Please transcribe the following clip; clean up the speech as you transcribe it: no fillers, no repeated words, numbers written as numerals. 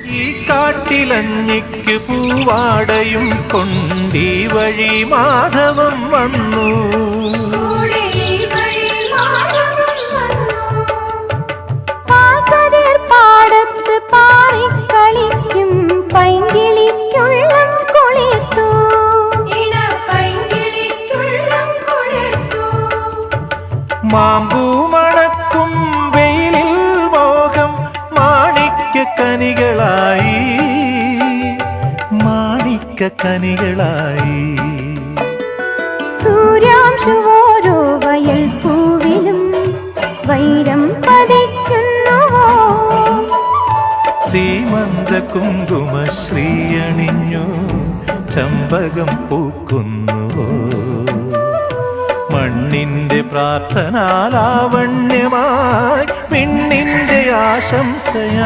ഈ കാട്ടിലഞ്ഞിക്ക് പൂവാടയും കൊണ്ടീ വഴി മാധവം വന്നു. പാടത്ത് പാറിക്കളിക്കും പൈങ്കിളിക്കുള്ളം കുളിർത്തു. മാമ്പൂ മണക്കും വെയിലിൽ മോഹം മാണിക്യക്കനികളായി മാണിക്യക്കനികളായി. സൂര്യാംശുവോരോ വയൽ പൂവിലും വൈരം പതിക്കുന്നുവോ. സീമന്ത കുങ്കുമശ്രീയണിഞ്ഞു ചമ്പകം പൂക്കുന്നുവോ. മണ്ണിന്റെ പ്രാർത്ഥനാലാവണ്യമായി പെണ്ണിന്റെ ആശംസയായി